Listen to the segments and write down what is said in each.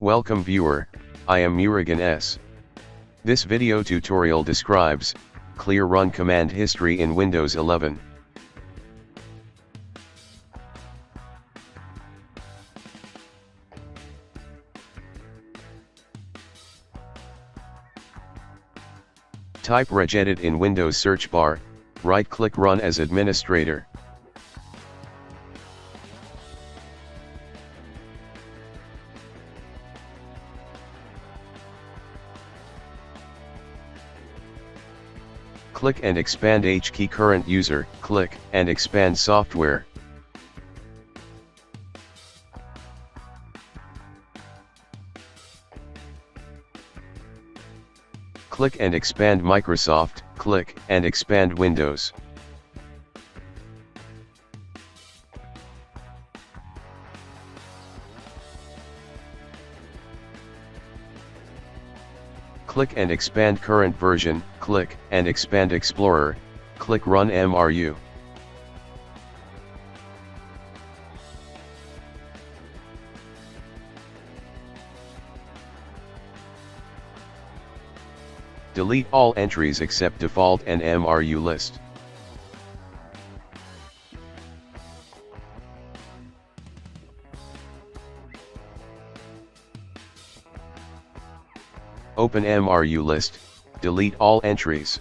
Welcome viewer, I am Murugan S. This video tutorial describes clear run command history in Windows 11. Type regedit in Windows search bar, right-click Run as administrator. Click and expand H key current user, click and expand software. Click and expand Microsoft, click and expand Windows. Click and expand current version, click and expand Explorer, click RunMRU. Delete all entries except default and MRU list. Open MRU list, delete all entries.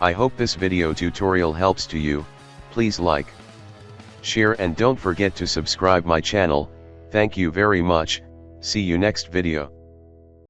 I hope this video tutorial helps to you. Please like, share and don't forget to subscribe my channel. Thank you very much. See you next video.